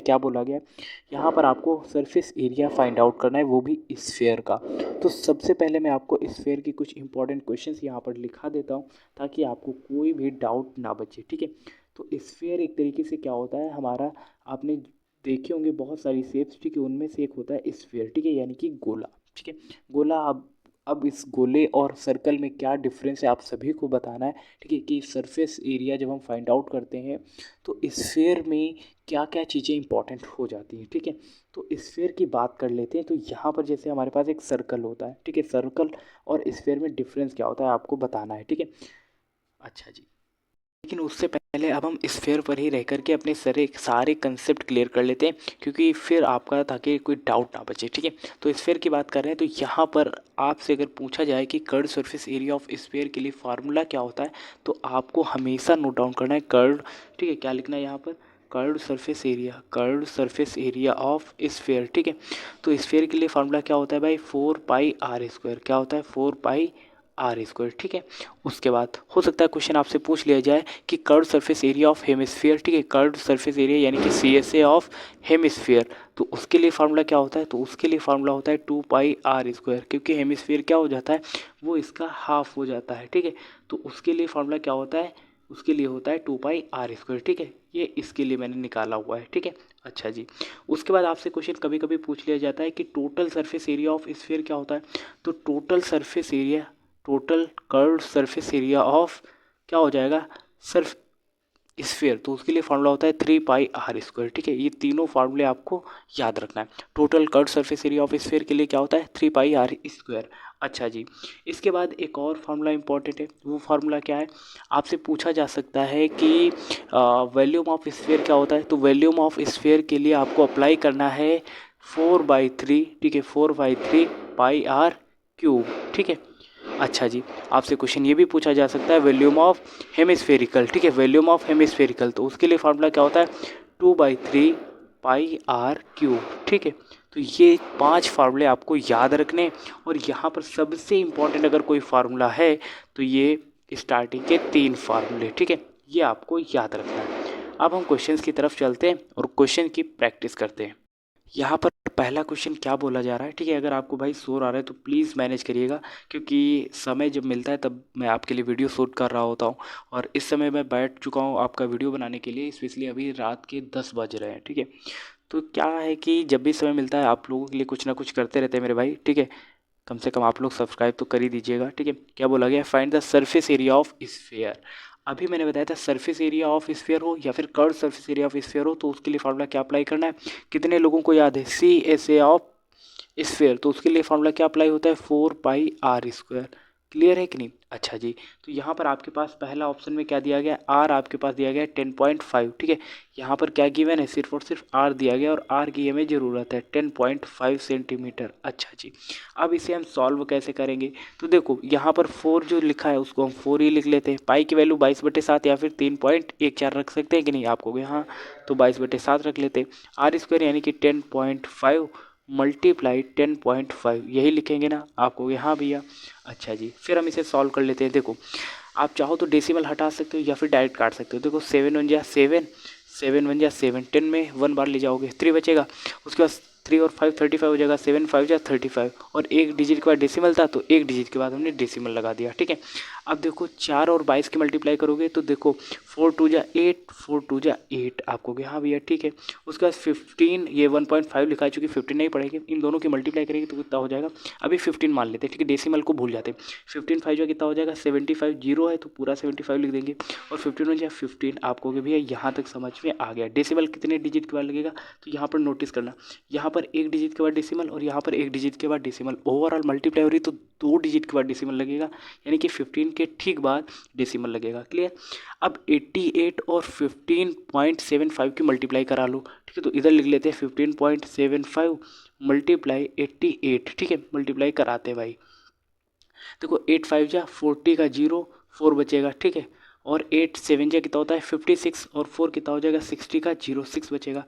क्या बोला गया है, यहाँ पर आपको सरफेस एरिया फाइंड आउट करना है, वो भी स्फेयर का। तो सबसे पहले मैं आपको स्फेयर की कुछ इंपॉर्टेंट क्वेश्चंस यहाँ पर लिखा देता हूँ ताकि आपको कोई भी डाउट ना बचे, ठीक है। तो स्फेयर एक तरीके से क्या होता है हमारा, आपने देखे होंगे बहुत सारी शेप्स, ठीक है, उनमें से एक होता है स्फेयर, ठीक है, यानी कि गोला, ठीक है। गोला अब इस गोले और सर्कल में क्या डिफरेंस है आप सभी को बताना है, ठीक है, कि सरफेस एरिया जब हम फाइंड आउट करते हैं तो स्फेयर में क्या क्या चीज़ें इंपॉर्टेंट हो जाती हैं, ठीक है। तो स्फेयर की बात कर लेते हैं। तो यहाँ पर जैसे हमारे पास एक सर्कल होता है, ठीक है, सर्कल और स्फेयर में डिफरेंस क्या होता है आपको बताना है, ठीक है। अच्छा जी, लेकिन उससे पहले अब हम स्फेयर पर ही रह करके अपने सारे कंसेप्ट क्लियर कर लेते हैं, क्योंकि फिर आपका ताकि कोई डाउट ना बचे, ठीक है। तो स्फेयर की बात कर रहे हैं, तो यहाँ पर आपसे अगर पूछा जाए कि curve surface area of sphere के लिए फार्मूला क्या होता है, तो आपको हमेशा नोट डाउन करना है कर्व, ठीक है। क्या लिखना है यहाँ पर, curve surface area of sphere, ठीक है। तो स्फेयर के लिए फार्मूला क्या होता है भाई, 4πr²। क्या होता है, 4πr², ठीक है। उसके बाद हो सकता है क्वेश्चन आपसे पूछ लिया जाए कि curve surface area of hemisphere, ठीक है, कर्व सरफेस एरिया यानी कि CSA ऑफ हेमिस्फीयर, तो उसके लिए फार्मूला क्या होता है, तो उसके लिए फार्मूला होता है 2πr², क्योंकि हेमिस्फीयर क्या हो जाता है, वो इसका हाफ हो जाता है, ठीक है। तो उसके लिए फार्मूला क्या होता है, उसके लिए होता है 2πr², ठीक है। ये इसके लिए मैंने निकाला हुआ है, ठीक है। अच्छा जी, उसके बाद आपसे क्वेश्चन कभी कभी पूछ लिया जाता है कि total surface area of sphere क्या होता है। तो total curve surface area of क्या हो जाएगा, सर्फ स्फीयर, तो उसके लिए फार्मूला होता है 3πr², ठीक है। ये तीनों फार्मूले आपको याद रखना है। Total curve surface area of sphere के लिए क्या होता है, 3πr²। अच्छा जी, इसके बाद एक और फार्मूला इंपॉर्टेंट है, वो फार्मूला क्या है, आपसे पूछा जा सकता है कि वॉल्यूम ऑफ स्फीयर क्या होता है। तो वॉल्यूम ऑफ स्फीयर के लिए आपको अप्लाई करना है 4/3, ठीक है, 4/3πr³, ठीक है। अच्छा जी, आपसे क्वेश्चन ये भी पूछा जा सकता है वॉल्यूम ऑफ हेमिस्फेरिकल, ठीक है, वॉल्यूम ऑफ हेमिस्फेरिकल, तो उसके लिए फार्मूला क्या होता है, 2/3πr³, ठीक है। तो ये 5 फार्मूले आपको याद रखने, और यहाँ पर सबसे इम्पॉर्टेंट अगर कोई फार्मूला है तो ये स्टार्टिंग के 3 फार्मूले, ठीक है, ये आपको याद रखना है। अब हम क्वेश्चंस की तरफ चलते हैं और क्वेश्चन की प्रैक्टिस करते हैं। यहाँ पर पहला क्वेश्चन क्या बोला जा रहा है, ठीक है। अगर आपको भाई शोर आ रहा है तो प्लीज़ मैनेज करिएगा, क्योंकि समय जब मिलता है तब मैं आपके लिए वीडियो शूट कर रहा होता हूँ, और इस समय मैं बैठ चुका हूँ आपका वीडियो बनाने के लिए, स्पेशली अभी रात के 10 बज रहे हैं, ठीक है। तो क्या है कि जब भी समय मिलता है आप लोगों के लिए कुछ ना कुछ करते रहते हैं मेरे भाई, ठीक है। कम से कम आप लोग सब्सक्राइब तो कर ही दीजिएगा, ठीक है। क्या बोला गया, find the surface area of sphere. अभी मैंने बताया था सरफेस एरिया ऑफ स्फेयर हो या फिर curve surface area of sphere हो, तो उसके लिए फार्मूला क्या अप्लाई करना है, कितने लोगों को याद है, CSA ऑफ स्फेयर, तो उसके लिए फार्मूला क्या अप्लाई होता है, 4πr²। क्लियर है कि नहीं। अच्छा जी, तो यहाँ पर आपके पास पहला ऑप्शन में क्या दिया गया, आर आपके पास दिया गया है 10.5, ठीक है। यहाँ पर क्या गिवन है, सिर्फ और सिर्फ आर दिया गया, और आर की हमें ज़रूरत है 10.5 सेंटीमीटर। अच्छा जी, अब इसे हम सॉल्व कैसे करेंगे, तो देखो यहाँ पर 4 जो लिखा है उसको हम 4 ही लिख लेते हैं। पाई की वैल्यू 22/7 या फिर 3.14 रख सकते हैं कि नहीं, आपको यहाँ तो 22/7 रख लेते हैं। R² यानी कि 10.5 मल्टीप्लाई 10.5, यही लिखेंगे ना, आपको यहाँ भैया। अच्छा जी, फिर हम इसे सॉल्व कर लेते हैं। देखो आप चाहो तो डेसिमल हटा सकते हो या फिर डायरेक्ट काट सकते हो। देखो 7 1 जा 7, 7 1 जा 7, 10 में 1 बार ले जाओगे 3 बचेगा, उसके बाद 3 और 5 35 हो जाएगा, 7 5 जा 35, और एक डिजिट के बाद डेसिमल था तो एक डिजिट के बाद हमने डेसिमल लगा दिया, ठीक है। अब देखो 4 और 22 की मल्टीप्लाई करोगे तो देखो 4 2 जा 8, 4 2 जा 8, आपको हाँ भैया, ठीक है। उसके बाद 15, ये 1.5 लिखा है, चूँकि 15 नहीं पड़ेगी, इन दोनों की मल्टीप्लाई करेंगे तो कितना हो जाएगा, अभी 15 मान लेते हैं, ठीक है, डेसिमल को भूल जाते हैं। 15 5 जो कितना हो जाएगा 75, जीरो है तो पूरा 75 लिख देंगे, और 15 1 15, आपको भैया यहाँ तक समझ में आ गया। डेसिमल कितने डिजिट के बाद लगेगा, तो यहाँ पर नोटिस करना, यहाँ पर एक डिजिट के बाद डेसिमल और यहाँ पर एक डिजिट के बाद डेसिमल, ओवरऑल मल्टीप्लाई हो रही तो 2 डिजिट के बाद डेसिमल लगेगा, यानी कि 15 के ठीक बाद डेसिमल लगेगा। क्लियर। अब 88 और 15.75 की मल्टीप्लाई करा लो, ठीक है, तो इधर लिख लेते हैं 15.75 मल्टीप्लाई 88, ठीक है, मल्टीप्लाई कराते हैं भाई। देखो 8 5 जा 40 का 0, 4 बचेगा, ठीक है, और 8 7 जा कितना होता है 56, और 4 कितना हो जाएगा 60 का 0, 6 बचेगा।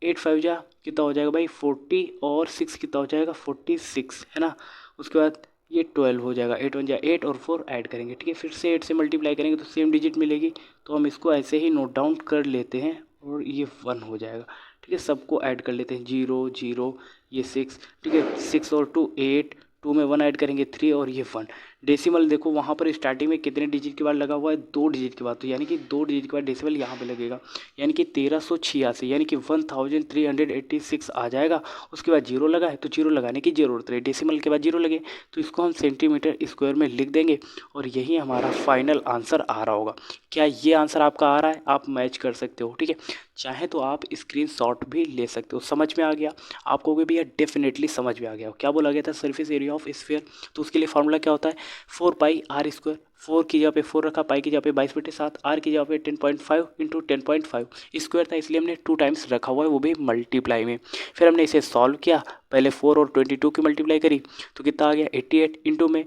8 5 जा कितना हो जाएगा भाई 40, और 6 कितना हो जाएगा 46, है ना। उसके बाद ये 12 हो जाएगा, 8 1 जा 8 और 4 ऐड करेंगे, ठीक है, फिर से 8 से मल्टीप्लाई करेंगे तो सेम डिजिट मिलेगी, तो हम इसको ऐसे ही नोट डाउन कर लेते हैं, और ये 1 हो जाएगा, ठीक है, सबको ऐड कर लेते हैं, 0 0 ये 6, ठीक है, 6 और 2 8, 2 में 1 ऐड करेंगे 3 और ये 1। डेसिमल देखो वहाँ पर स्टार्टिंग में कितने डिजिट के बाद लगा हुआ है, 2 डिजिट के बाद, तो यानी कि 2 डिजिट के बाद डेसिमल यहाँ पे लगेगा, यानी कि 1386, यानी कि 1386 आ जाएगा। उसके बाद जीरो लगा है तो जीरो लगाने की जरूरत नहीं, डेसिमल के बाद जीरो लगे तो इसको हम सेंटीमीटर स्क्वायर में लिख देंगे और यही हमारा फाइनल आंसर आ रहा होगा। क्या ये आंसर आपका आ रहा है? आप मैच कर सकते हो, ठीक है, चाहे तो आप स्क्रीनशॉट भी ले सकते हो। समझ में आ गया आपको भी भैया? डेफिनेटली समझ में आ गया। क्या बोला गया था? सरफेस एरिया ऑफ स्फीयर, तो उसके लिए फार्मूला क्या होता है? 4πr²। 4 की जगह पे 4 रखा, पाई की जगह पे 22/7, आर की जगह पे 10.5 इंटू 10.5 स्क्वायर था, इसलिए हमने 2 टाइम्स रखा हुआ है, वो भी मल्टीप्लाई में। फिर हमने इसे सॉल्व किया, पहले 4 और 22 की मल्टीप्लाई करी तो कितना आ गया 88, इंटू में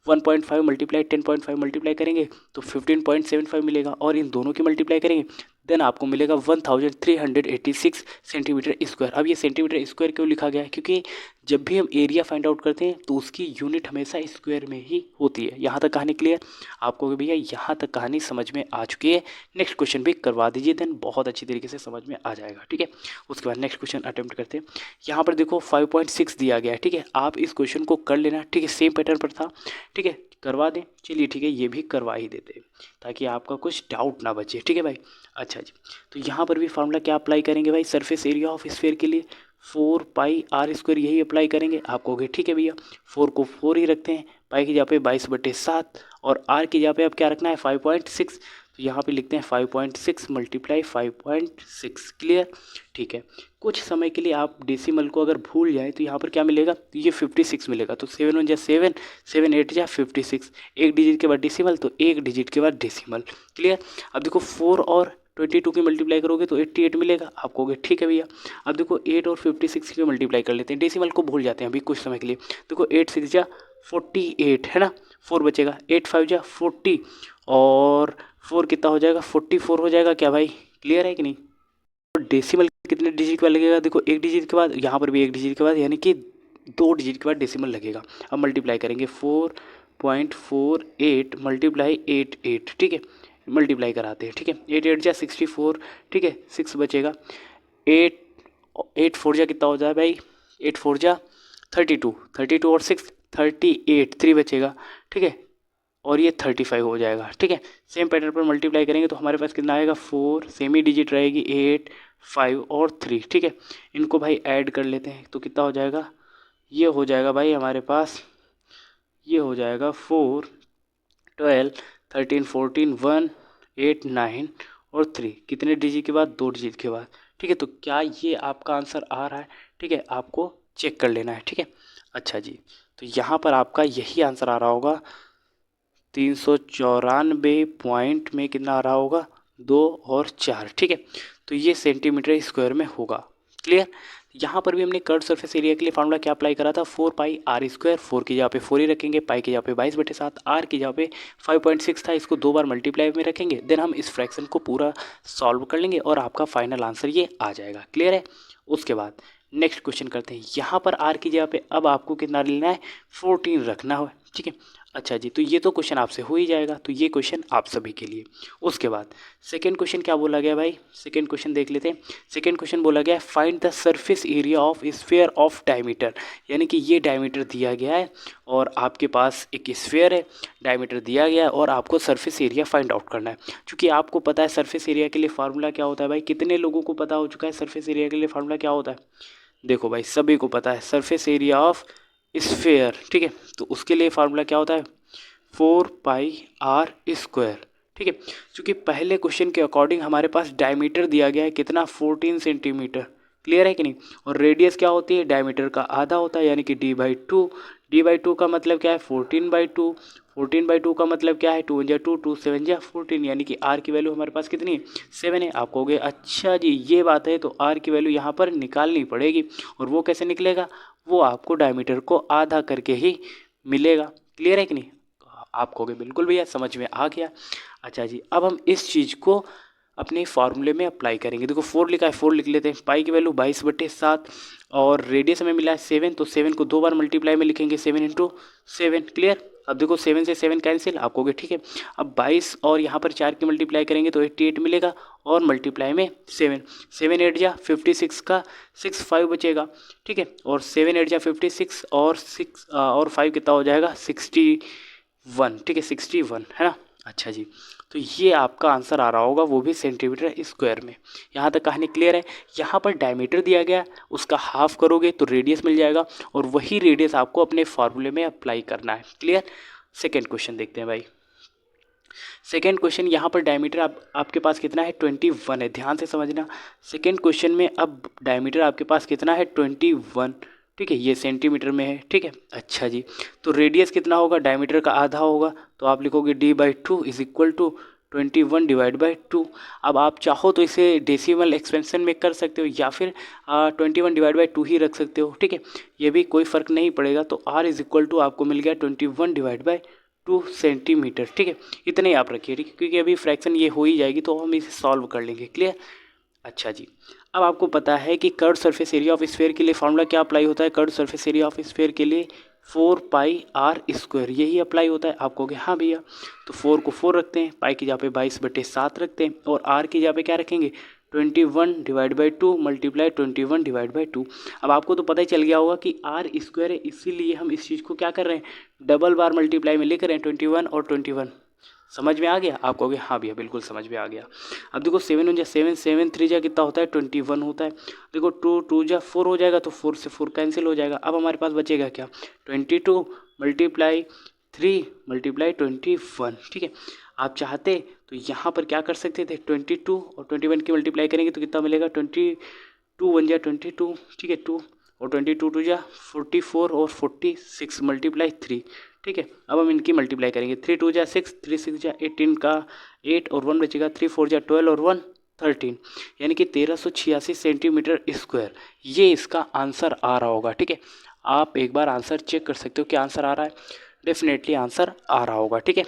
1.5 मल्टीप्लाई 10.5 मल्टीप्लाई करेंगे तो 15.75 मिलेगा, और इन दोनों की मल्टीप्लाई करेंगे देन आपको मिलेगा 1386 सेंटीमीटर स्क्वायर। अब ये सेंटीमीटर स्क्वायर क्यों लिखा गया है? क्योंकि जब भी हम एरिया फाइंड आउट करते हैं तो उसकी यूनिट हमेशा स्क्वायर में ही होती है। यहाँ तक कहानी क्लियर आपको? भैया यहाँ तक कहानी समझ में आ चुकी है। नेक्स्ट क्वेश्चन भी करवा दीजिए, देन बहुत अच्छी तरीके से समझ में आ जाएगा, ठीक है। उसके बाद नेक्स्ट क्वेश्चन अटेम्प्ट करते हैं। यहाँ पर देखो 5.6 दिया गया है, ठीक है, आप इस क्वेश्चन को कर लेना, ठीक है, सेम पैटर्न पर था, ठीक है, करवा दें। चलिए ठीक है, ये भी करवा ही देते हैं ताकि आपका कुछ डाउट ना बचे, ठीक है भाई। अच्छा जी, तो यहाँ पर भी फार्मूला क्या अप्लाई करेंगे भाई? सरफेस एरिया ऑफ स्फीयर के लिए 4πr², यही अप्लाई करेंगे। आप कहोगे ठीक है भैया, 4 को 4 ही रखते हैं, पाई की जगह पे 22/7 और आर की जगह पे अब क्या रखना है 5.6, तो यहाँ पे लिखते हैं 5.6 मल्टीप्लाई 5.6। क्लियर? ठीक है, कुछ समय के लिए आप डेसिमल को अगर भूल जाए तो यहाँ पर क्या मिलेगा? तो ये 56 मिलेगा, तो 7 1 जा 7, 7 8 जा 56, एक डिजिट के बाद डेसिमल तो एक डिजिट के बाद डेसिमल। क्लियर? अब देखो 4 और 22 की मल्टीप्लाई करोगे तो 88 मिलेगा। आप कहोगे ठीक है भैया। अब देखो 8 और 56 की मल्टीप्लाई कर लेते हैं, डेसिमल को भूल जाते हैं अभी कुछ समय के लिए। देखो 8 6 जा 48 है ना, 4 बचेगा, 8 5 जा 40 और 4 कितना हो जाएगा 44 हो जाएगा। क्या भाई क्लियर है कि नहीं? और डेसिमल कितने डिजिट का लगेगा? देखो एक डिजिट के बाद, यहाँ पर भी एक डिजिट के बाद, यानी कि 2 डिजिट के बाद डेसिमल लगेगा। अब मल्टीप्लाई करेंगे 4.48 मल्टीप्लाई 88, ठीक है, मल्टीप्लाई कराते हैं, ठीक है, 8 8 जा 64, ठीक है, 6 बचेगा, 8 8 4 जा कितना हो जाए भाई? 8 4 जा 32, 32 और 6 38, 3 बचेगा, ठीक है, और ये 35 हो जाएगा, ठीक है। सेम पैटर्न पर मल्टीप्लाई करेंगे तो हमारे पास कितना आएगा 4, सेम ही डिजिट रहेगी 8 5 और 3, ठीक है। इनको भाई ऐड कर लेते हैं तो कितना हो जाएगा? ये हो जाएगा भाई हमारे पास, ये हो जाएगा 4 12 13 14 1 8 9 और 3, कितने डिजिट के बाद? 2 डिजिट के बाद, ठीक है। तो क्या ये आपका आंसर आ रहा है? ठीक है, आपको चेक कर लेना है, ठीक है। अच्छा जी, तो यहाँ पर आपका यही आंसर आ रहा होगा, 394 पॉइंट में कितना आ रहा होगा? 2 और 4, ठीक है। तो ये सेंटीमीटर स्क्वायर में होगा। क्लियर? यहाँ पर भी हमने कर्व सरफेस एरिया के लिए फार्मूला क्या अप्लाई करा था? 4πr², 4 की जगह पे 4 ही रखेंगे, पाई की जगह पे 22/7, आर की जगह पे 5.6 था, इसको 2 बार मल्टीप्लाई में रखेंगे, देन हम इस फ्रैक्शन को पूरा सॉल्व कर लेंगे और आपका फाइनल आंसर ये आ जाएगा। क्लियर है? उसके बाद नेक्स्ट क्वेश्चन करते हैं। यहाँ पर आर की जगह पे अब आपको कितना लेना है? 14 रखना है, ठीक है। अच्छा जी, तो ये तो क्वेश्चन आपसे हो ही जाएगा, तो ये क्वेश्चन आप सभी के लिए। उसके बाद सेकेंड क्वेश्चन क्या बोला गया भाई? सेकेंड क्वेश्चन देख लेते हैं। सेकेंड क्वेश्चन बोला गया find the surface area of sphere of diameter, यानी कि ये डायमीटर दिया गया है और आपके पास एक स्फीयर है, डायमीटर दिया गया है और आपको सरफेस एरिया फाइंड आउट करना है। क्योंकि आपको पता है सरफेस एरिया के लिए फार्मूला क्या होता है भाई? कितने लोगों को पता हो चुका है सरफेस एरिया के लिए फार्मूला क्या होता है? देखो भाई सभी को पता है, सरफेस एरिया ऑफ स्फीयर, ठीक है, तो उसके लिए फार्मूला क्या होता है? 4πr², ठीक है। क्योंकि पहले क्वेश्चन के अकॉर्डिंग हमारे पास डायमीटर दिया गया है कितना? 14 सेंटीमीटर। क्लियर है कि नहीं? और रेडियस क्या होती है? डायमीटर का आधा होता है, यानी कि d/2। d/2 का मतलब क्या है? 14/2। 14/2 का मतलब क्या है? 2 × 2 2 7 × 14, यानी कि r की वैल्यू हमारे पास कितनी है? 7 है। आप कहोगे अच्छा जी ये बात है, तो r की वैल्यू यहाँ पर निकालनी पड़ेगी, और वो कैसे निकलेगा? वो आपको डायमीटर को आधा करके ही मिलेगा। क्लियर है कि नहीं? आप कहोगे बिल्कुल भैया समझ में आ गया। अच्छा जी, अब हम इस चीज़ को अपने फार्मूले में अप्लाई करेंगे। देखो 4 लिखा है, 4 लिख लेते हैं। पाई की वैल्यू 22/7 और रेडियस हमें मिला है 7, तो 7 को 2 बार मल्टीप्लाई में लिखेंगे, 7 × 7। क्लियर? अब देखो 7 से 7 कैंसिल, आप कहोगे ठीक है। अब 22 और यहाँ पर 4 की मल्टीप्लाई करेंगे तो 88 मिलेगा, और मल्टीप्लाई में 7, 7 8 जा 56 का 6 5 बचेगा, ठीक है। और 7 8 जा 56 और 6 और 5 कितना हो जाएगा 61, ठीक है 61 है ना। अच्छा जी, तो ये आपका आंसर आ रहा होगा, वो भी सेंटीमीटर स्क्वायर में। यहाँ तक कहानी क्लियर है। यहाँ पर डायमीटर दिया गया, उसका हाफ करोगे तो रेडियस मिल जाएगा, और वही रेडियस आपको अपने फॉर्मूले में अप्लाई करना है। क्लियर। सेकेंड क्वेश्चन देखते हैं भाई। सेकेंड क्वेश्चन, यहाँ पर डायमीटर आपके पास कितना है 21 है, ध्यान से समझना। सेकेंड क्वेश्चन में अब डायमीटर आपके पास कितना है 21, ठीक है, ये सेंटीमीटर में है, ठीक है। अच्छा जी, तो रेडियस कितना होगा, डायमीटर का आधा होगा, तो आप लिखोगे d/2 is equal to 21 divide by 2। अब आप चाहो तो इसे डेसिमल एक्सपेंशन में कर सकते हो, या फिर 21 डिवाइड बाई 2 ही रख सकते हो, ठीक है, ये भी कोई फ़र्क नहीं पड़ेगा। तो r इज इक्वल टू आपको मिल गया 21 डिवाइड बाई 2 सेंटीमीटर, ठीक है। इतने ही आप रखिए, ठीक है, क्योंकि अभी फ्रैक्शन ये हो ही जाएगी तो हम इसे सॉल्व कर लेंगे। क्लियर। अच्छा जी, अब आपको पता है कि curve surface area of sphere के लिए फार्मूला क्या अप्लाई होता है, curve surface area of sphere के लिए 4πr², यही अप्लाई होता है। आप कहोगे हाँ भैया, तो 4 को 4 रखते हैं, पाई की जगह पे 22/7 रखते हैं, और r की जगह पे क्या रखेंगे 21 divide by 2 multiply 21 divide by 2। अब आपको तो पता ही चल गया होगा कि r² है, इसीलिए हम इस चीज़ को क्या कर रहे हैं, डबल बार मल्टीप्लाई में लिख रहे हैं 21 और 21। समझ में आ गया। आप कहोगे हाँ भैया बिल्कुल समझ में आ गया। अब देखो 7 1 जा 7, 7 3 जा कितना होता है 21 होता है। देखो 2 2 जा 4 हो जाएगा, तो 4 से 4 कैंसिल हो जाएगा। अब हमारे पास बचेगा क्या 22 मल्टीप्लाई 3 मल्टीप्लाई 21, ठीक है। आप चाहते तो यहाँ पर क्या कर सकते थे 22 और 21 की मल्टीप्लाई करेंगे तो कितना मिलेगा 22 1 जा 22, ठीक है 2 और 22 2 जा 44 और 46 मल्टीप्लाई 3, ठीक है। अब हम इनकी मल्टीप्लाई करेंगे 3 2 जा 6, 3 6 जा 18 का 8 और 1 बचेगा, 3 4 जा 12 और 1 13, यानी कि 1386 सेंटीमीटर स्क्वायर, ये इसका आंसर आ रहा होगा, ठीक है। आप एक बार आंसर चेक कर सकते हो क्या आंसर आ रहा है, डेफिनेटली आंसर आ रहा होगा, ठीक है।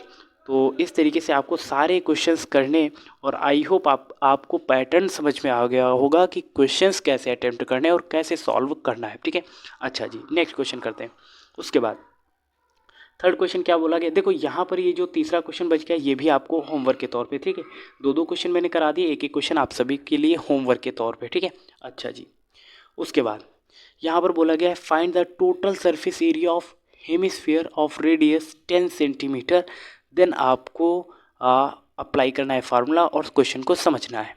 तो इस तरीके से आपको सारे क्वेश्चंस करने, और आई होप आपको पैटर्न समझ में आ गया होगा कि क्वेश्चंस कैसे अटेम्प्ट करने और कैसे सॉल्व करना है, ठीक है। अच्छा जी, नेक्स्ट क्वेश्चन करते हैं। उसके बाद थर्ड क्वेश्चन क्या बोला गया, देखो यहाँ पर ये जो तीसरा क्वेश्चन बच गया ये भी आपको होमवर्क के तौर पे, ठीक है। दो क्वेश्चन मैंने करा दिए, एक क्वेश्चन आप सभी के लिए होमवर्क के तौर पे, ठीक है। अच्छा जी, उसके बाद यहाँ पर बोला गया है find the total surface area of hemisphere of radius 10 centimetre. Then आपको अप्लाई करना है फार्मूला और क्वेश्चन को समझना है।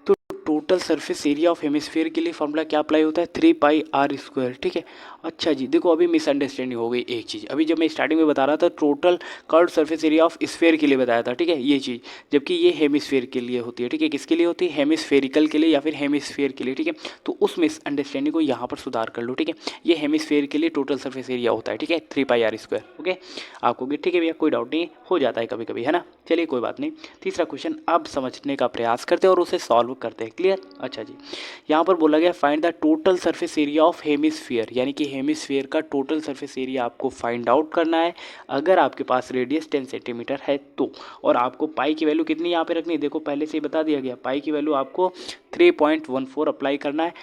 तो total surface area of hemisphere के लिए फार्मूला क्या अप्लाई होता है 3πr², ठीक है। अच्छा जी, देखो अभी मिसअंडरस्टैंडिंग हो गई एक चीज़, अभी जब मैं स्टार्टिंग में बता रहा था total curve surface area of sphere के लिए बताया था, ठीक है, ये चीज़, जबकि ये हेमिस्फीयर के लिए होती है, ठीक है। किसके लिए होती है, हेमिस्फेरिकल के लिए या फिर हेमिस्फीयर के लिए, ठीक है। तो उस मिसअंडरस्टैंडिंग को यहाँ पर सुधार कर लो, ठीक है। ये हेमिस्फीयर के लिए टोटल सरफेस एरिया होता है, ठीक है 3πr², ओके। आपको ठीक है भैया, कोई डाउट नहीं, हो जाता है कभी कभी, है ना। चलिए कोई बात नहीं। तीसरा क्वेश्चन अब समझने का प्रयास करते हैं और उसे सॉल्व करते हैं। क्लियर। अच्छा जी, यहाँ पर बोला गया find the total surface area of hemisphere, यानी कि हेमिस्फीयर का टोटल सरफेस एरिया आपको फाइंड आउट करना है अगर आपके पास रेडियस 10 सेंटीमीटर है तो। और आपको पाई की वैल्यू कितनी यहाँ पे रखनी है, देखो पहले से ही बता दिया गया, पाई की वैल्यू आपको 3.14 अप्लाई करना है,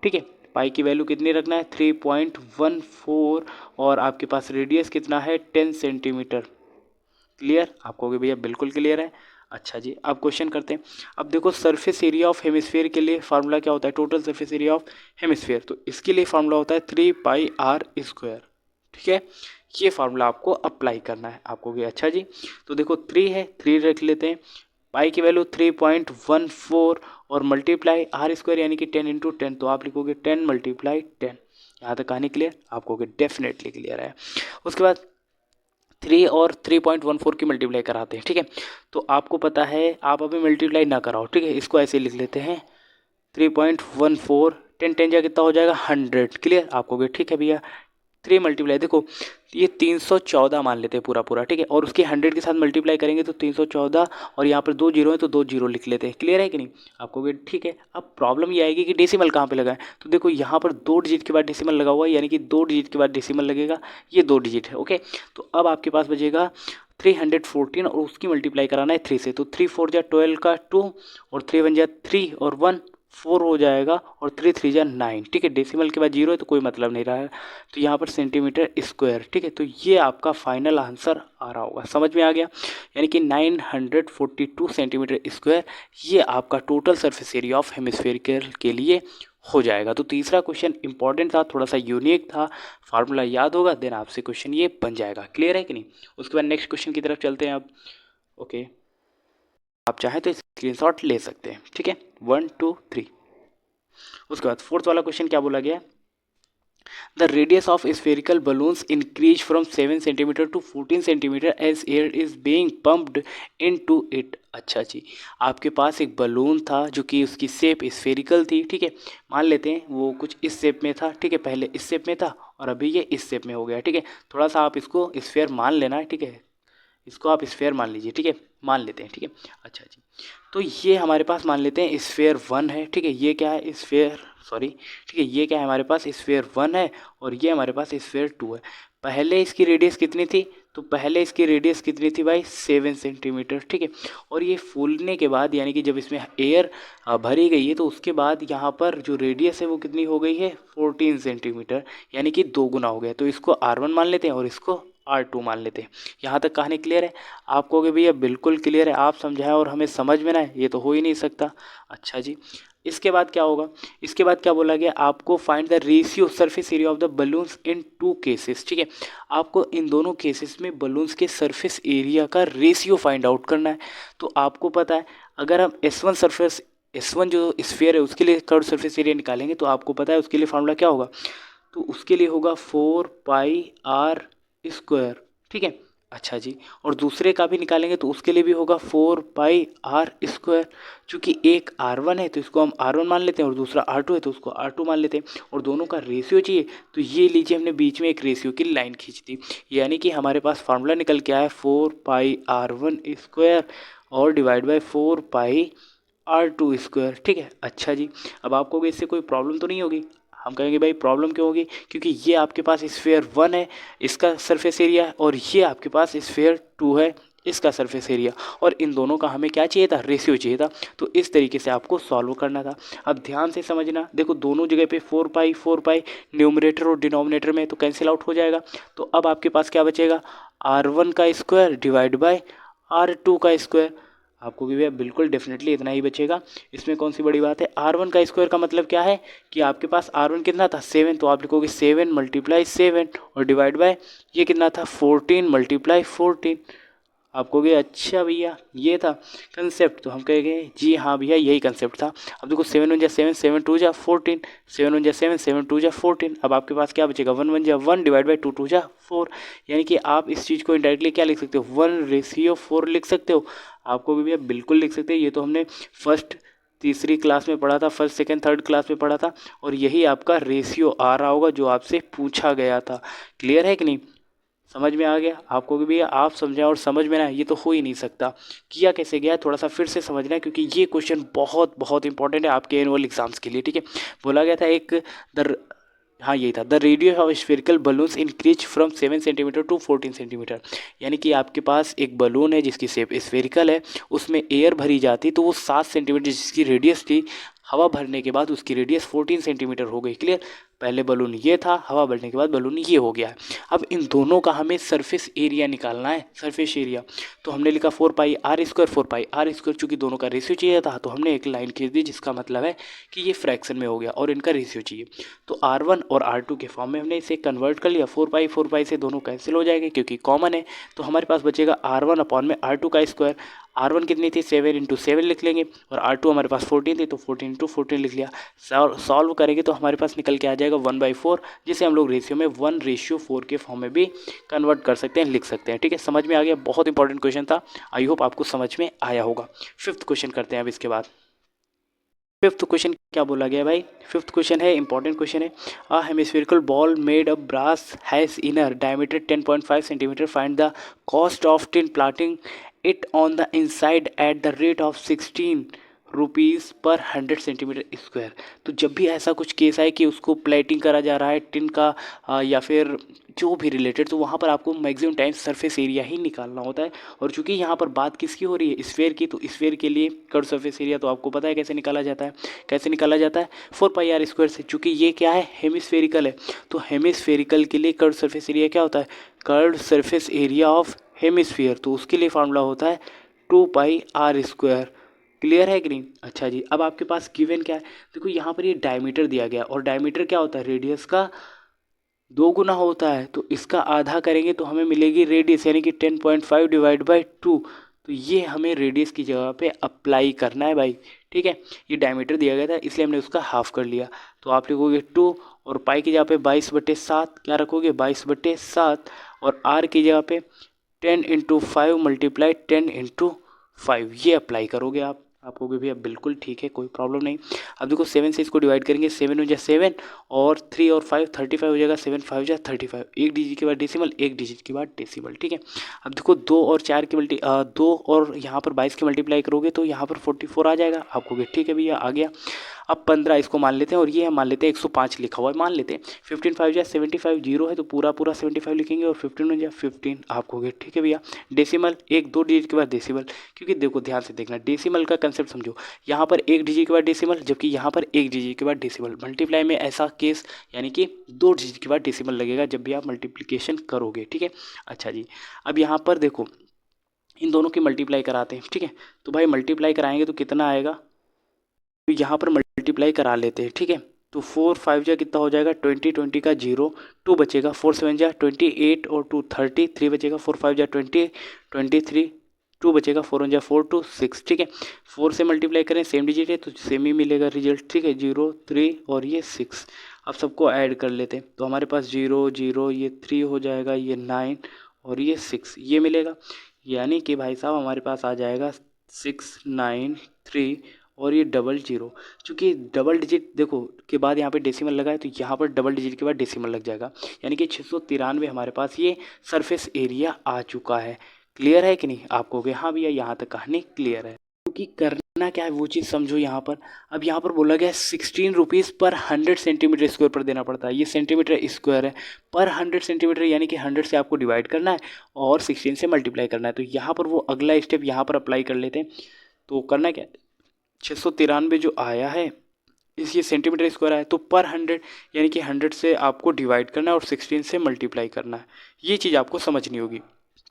ठीक है। पाई की वैल्यू कितनी रखना है 3.14, और आपके पास रेडियस कितना है 10 सेंटीमीटर। क्लियर। आपको भी भैया बिल्कुल क्लियर है। अच्छा जी, अब क्वेश्चन करते हैं। अब देखो सरफेस एरिया ऑफ हेमिस्फीयर के लिए फार्मूला क्या होता है, total surface area of hemisphere, तो इसके लिए फार्मूला होता है 3πr², ठीक है। ये फार्मूला आपको अप्लाई करना है। आपको भी अच्छा जी, तो देखो 3 है, 3 रख लेते हैं, पाई की वैल्यू 3.14 और मल्टीप्लाई r² यानी कि 10 × 10, तो आप लिखोगे 10 × 10। यहाँ तक कहानी क्लियर, आपको डेफिनेटली क्लियर है। उसके बाद 3 और 3.14 की मल्टीप्लाई कराते हैं, ठीक है। तो आपको पता है आप अभी मल्टीप्लाई ना कराओ, ठीक है, इसको ऐसे लिख लेते हैं 3.14 10 10 जा कितना हो जाएगा 100। क्लियर। आपको ठीक है भैया, 3 मल्टीप्लाई, देखो ये 314 मान लेते हैं पूरा पूरा, ठीक है, और उसके 100 के साथ मल्टीप्लाई करेंगे तो 314, और यहाँ पर 2 जीरो है तो 2 जीरो लिख लेते हैं। क्लियर है कि नहीं। आपको ठीक है। अब प्रॉब्लम ये आएगी कि डेसिमल कहाँ पे लगाएं, तो देखो यहाँ पर 2 डिजिट के बाद डेसिमल लगा हुआ है, यानी कि 2 डिजिट के बाद डेसिमल लगेगा, ये 2 डिजिट है, ओके। तो अब आपके पास बचेगा 314 और उसकी मल्टीप्लाई कराना है 3 से, तो 3 4 जा 12 का 2 और 3 1 जा 3 और 1 4 हो जाएगा और 3 3 जा 9, ठीक है। डेसिमल के बाद 0 है तो कोई मतलब नहीं रहा है, तो यहाँ पर सेंटीमीटर स्क्वायर, ठीक है। तो ये आपका फाइनल आंसर आ रहा होगा, समझ में आ गया। यानी कि 942 सेंटीमीटर स्क्वायर ये आपका total surface area of hemispherical के लिए हो जाएगा। तो तीसरा क्वेश्चन इंपॉर्टेंट था, थोड़ा सा यूनिक था, फार्मूला याद होगा देन आपसे क्वेश्चन ये बन जाएगा। क्लियर है कि नहीं? उसके बाद नेक्स्ट क्वेश्चन की तरफ चलते हैं अब। ओके, आप चाहें तो स्क्रीनशॉट ले सकते हैं, ठीक है। 1 2 3। उसके बाद फोर्थ वाला क्वेश्चन क्या बोला गया? The radius of spherical balloons increase from 7 centimetre to 14 centimetre as air is being pumped into it. अच्छा जी, आपके पास एक बलून था जो कि उसकी शेप स्फेरिकल थी, ठीक है। मान लेते हैं वो कुछ इस शेप में था, ठीक है। पहले इस शेप में था और अभी ये इस शेप में हो गया, ठीक है। थोड़ा सा आप इसको स्फेयर मान लेना है, ठीक है। इसको आप स्फेयर मान लीजिए, ठीक है। मान लेते हैं, ठीक है। अच्छा जी, तो ये हमारे पास मान लेते हैं स्फेयर 1 है, ठीक है। ये क्या है? स्फेयर, सॉरी, ठीक है। ये क्या है? हमारे पास स्फेयर 1 है और ये हमारे पास स्फेयर 2 है। पहले इसकी रेडियस कितनी थी? तो पहले इसकी रेडियस कितनी थी भाई? 7 सेंटीमीटर, ठीक है। और ये फूलने के बाद यानी कि जब इसमें एयर भरी गई है तो उसके बाद यहाँ पर जो रेडियस है वो कितनी हो गई है? 14 सेंटीमीटर, यानी कि 2 गुना हो गया। तो इसको R1 मान लेते हैं और इसको R2 मान लेते हैं। यहाँ तक कहानी क्लियर है? आप कहोगे भैया बिल्कुल क्लियर है, आप समझाएं और हमें समझ में ना है, ये तो हो ही नहीं सकता। अच्छा जी, इसके बाद क्या होगा? इसके बाद क्या बोला गया? आपको find the ratio surface area of the balloons in 2 cases, ठीक है। आपको इन दोनों केसेस में बलून्स के सरफेस एरिया का रेशियो फाइंड आउट करना है। तो आपको पता है अगर हम S1 जो स्फीयर है उसके लिए कर्व सरफेस एरिया निकालेंगे तो आपको पता है उसके लिए फार्मूला क्या होगा? तो उसके लिए होगा 4 पाई r स्क्वायर, ठीक है। अच्छा जी, और दूसरे का भी निकालेंगे तो उसके लिए भी होगा 4 पाई r स्क्वायर। चूँकि एक R1 है तो इसको हम R1 मान लेते हैं और दूसरा R2 है तो उसको R2 मान लेते हैं, और दोनों का रेशियो चाहिए तो ये लीजिए हमने बीच में एक रेशियो की लाइन खींच दी। यानी कि हमारे पास फार्मूला निकल के आया 4 पाई R1 स्क्वायर और divide by 4 pi R2 square, ठीक है। अच्छा जी, अब आपको इससे कोई प्रॉब्लम तो नहीं होगी? हम कहेंगे भाई प्रॉब्लम क्यों होगी? क्योंकि ये आपके पास स्फेयर 1 है, इसका सरफेस एरिया, और ये आपके पास स्फेयर 2 है, इसका सरफेस एरिया, और इन दोनों का हमें क्या चाहिए था? रेशियो चाहिए था। तो इस तरीके से आपको सॉल्व करना था। अब ध्यान से समझना, देखो दोनों जगह पे 4 पाई न्यूमरेटर और डिनोमिनेटर में तो कैंसिल आउट हो जाएगा। तो अब आपके पास क्या बचेगा? R1 का स्क्वायर डिवाइड बाय R2 का स्क्वायर। आपको भी भैया बिल्कुल डेफिनेटली इतना ही बचेगा, इसमें कौन सी बड़ी बात है। R1 का स्क्वायर का मतलब क्या है कि आपके पास R1 कितना था? 7, तो आप लिखोगे 7 × 7 और डिवाइड बाय ये कितना था? 14 × 14। आप कहोगे अच्छा भैया ये था कंसेप्ट, तो हम कहेंगे जी हाँ भैया यही कंसेप्ट था। अब देखो 7 1 जा 7, 7 2 जा 14, 7 1 जा 7, 7 2 जा 14। अब आपके पास क्या बचेगा? 1 1 जा 1 डिवाइड बाई 2 2 जा 4। यानी कि आप इस चीज़ को इनडायरेक्टली क्या लिख सकते हो? 1/4 लिख सकते हो। आपको भी भैया बिल्कुल लिख सकते हैं, ये तो हमने फर्स्ट तीसरी क्लास में पढ़ा था, फर्स्ट सेकंड थर्ड क्लास में पढ़ा था, और यही आपका रेशियो आ रहा होगा जो आपसे पूछा गया था। क्लियर है कि नहीं? समझ में आ गया आपको? भी भैया आप समझें और समझ में ना, ये तो हो ही नहीं सकता। किया कैसे गया थोड़ा सा फिर से समझना है, क्योंकि ये क्वेश्चन बहुत बहुत इंपॉर्टेंट है आपके एनुअल एग्जाम्स के लिए, ठीक है। बोला गया था एक द हाँ यही था, the radius of spherical balloons increase from 7 centimetre to 14 centimetre. यानी कि आपके पास एक बलून है जिसकी शेप स्फेरिकल है, उसमें एयर भरी जाती तो वो 7 सेंटीमीटर जिसकी रेडियस थी, हवा भरने के बाद उसकी रेडियस 14 सेंटीमीटर हो गई। क्लियर? पहले बलून ये था, हवा भरने के बाद बलून ये हो गया है। अब इन दोनों का हमें सरफेस एरिया निकालना है, सरफेस एरिया। तो हमने लिखा 4 पाई r स्क्वायर, 4 पाई r स्क्वायर, चूँकि दोनों का रेशियो चाहिए था तो हमने एक लाइन खींच दी, जिसका मतलब है कि ये फ्रैक्शन में हो गया और इनका रेशियो चाहिए। तो R1 और R2 के फॉर्म में हमने इसे कन्वर्ट कर लिया। 4 पाई से दोनों कैंसिल हो जाएंगे क्योंकि कॉमन है। तो हमारे पास बचेगा R1 अपॉन में R2 का स्क्वायर। R1 कितनी थी? 7 × 7 लिख लेंगे, और R2 हमारे पास 14 थी तो 14 × 14 लिख लिया। सॉल्व करेंगे तो हमारे पास निकल के आ जाएगा 1/4, जिसे हम लोग रेशियो में 1/4 के फॉर्म में भी कन्वर्ट कर सकते हैं, लिख सकते हैं, ठीक है। समझ में आ गया? बहुत इंपॉर्टेंट क्वेश्चन था, आई होप आपको समझ में आया होगा। फिफ्थ क्वेश्चन करते हैं अब इसके बाद। फिफ्थ क्वेश्चन क्या बोला गया भाई? फिफ्थ क्वेश्चन है, इंपॉर्टेंट क्वेश्चन है। A hemispherical bowl made of brass has inner diameter 10.5 centimetre, find the cost of tin plating it on the inside at the rate of 16 rupees पर 100 centimetre square. तो जब भी ऐसा कुछ case आए कि उसको प्लेटिंग करा जा रहा है टिन का या फिर जो भी रिलेटेड, तो वहाँ पर आपको मैक्सिमम टाइम सरफेस एरिया ही निकालना होता है। और चूंकि यहाँ पर बात किसकी हो रही है, स्फेयर की, तो स्फेयर के लिए कर्व सरफेस एरिया तो आपको पता है कैसे निकाला जाता है। कैसे निकाला जाता है, 4πr² से। चूंकि ये क्या है, हेमिस्फेरिकल है, तो हेमिस्फेरिकल के लिए कर्व सरफेस एरिया क्या होता है, curve surface area of hemisphere, तो उसके लिए फार्मूला होता है 2πr²। क्लियर है कि नहीं। अच्छा जी, अब आपके पास गिवन क्या है, देखो यहाँ पर ये डायमीटर दिया गया, और डायमीटर क्या होता है, रेडियस का 2 गुना होता है। तो इसका आधा करेंगे तो हमें मिलेगी रेडियस, यानी कि 10.5 डिवाइड बाई 2। तो ये हमें रेडियस की जगह पे अप्लाई करना है भाई। ठीक है, ये डायमीटर दिया गया था इसलिए हमने उसका हाफ कर लिया। तो आप लिखोगे 2, और पाई की जगह पे 22/7 क्या रखोगे, 22/7, और आर की जगह पे 10 × 5 मल्टीप्लाई 10 × 5, ये अप्लाई करोगे आप कहोगे भैया बिल्कुल ठीक है, कोई प्रॉब्लम नहीं। अब देखो 7 से इसको डिवाइड करेंगे, 7 हो जाए 7, और 3 और 5 35 हो जाएगा, 7 5 जा 35, एक डिजिट के बाद डेसिमल, एक डिजिट के बाद डेसिमल। ठीक है, अब देखो 2 और 4 की 2 और यहाँ पर 22 की मल्टीप्लाई करोगे तो यहाँ पर 44 आ जाएगा। आप कहोगे ठीक है भैया आ गया। अब 15 इसको मान लेते हैं, और ये मान लेते हैं 105 लिखा हुआ है, मान लेते हैं। 15 5 जा 75, जीरो है तो पूरा पूरा 75 लिखेंगे, और 15 हो जाए 15, आप कहोगे ठीक है भैया। डेसिमल, एक दो डिजिट के बाद डेसिमल, क्योंकि देखो ध्यान से देखना, डेसिमल का कंसेप्ट समझो। यहाँ पर एक डिजिट के बाद डेसिमल, जबकि यहाँ पर एक डिजिट के बाद डेसिमल। मल्टीप्लाई में ऐसा केस, यानी कि 2 डिजिट के बाद डेसिमल लगेगा जब भी आप मल्टीप्लिकेशन करोगे। ठीक है, अच्छा जी, अब यहाँ पर देखो इन दोनों की मल्टीप्लाई कराते हैं। ठीक है, तो भाई मल्टीप्लाई कराएंगे तो कितना आएगा, तो यहाँ पर मल्टीप्लाई करा लेते हैं। ठीक है, तो 4 5 जा कितना हो जाएगा, 20 20 का 0, 2 बचेगा, 4 7 जा 28, और 2 30, 3 बचेगा, 4 5 जा 20 23, 2 बचेगा, 4 1 जा 4 2 6। ठीक है, 4 से मल्टीप्लाई करें, सेम डिजिट है तो सेम ही मिलेगा रिजल्ट। ठीक है, 0 3 और ये 6। अब सबको ऐड कर लेते हैं, तो हमारे पास 0 0, ये 3 हो जाएगा, ये 9 और ये 6, ये मिलेगा। यानी कि भाई साहब हमारे पास आ जाएगा 6 9 3 और ये डबल 0। चूँकि डबल डिजिट देखो के बाद यहाँ पे डेसिमल लगा है, तो यहाँ पर डबल डिजिट के बाद डेसिमल लग जाएगा, यानी कि 693 हमारे पास ये सरफेस एरिया आ चुका है। क्लियर है कि नहीं, आप कहोगे हाँ भैया यहाँ तक कहानी क्लियर है। क्योंकि करना क्या है वो चीज़ समझो यहाँ पर। अब यहाँ पर बोला गया 16 रुपीज़ पर 100 सेंटीमीटर स्क्वायर पर देना पड़ता है। ये सेंटीमीटर स्क्वायर है, पर 100 सेंटीमीटर, यानी कि 100 से आपको डिवाइड करना है और 16 से मल्टीप्लाई करना है। तो यहाँ पर वो अगला स्टेप यहाँ पर अप्लाई कर लेते हैं। तो करना क्या, 693 जो आया है इस, ये सेंटीमीटर स्क्वायर आया, तो पर 100 यानी कि 100 से आपको डिवाइड करना है और 16 से मल्टीप्लाई करना है। ये चीज़ आपको समझनी होगी।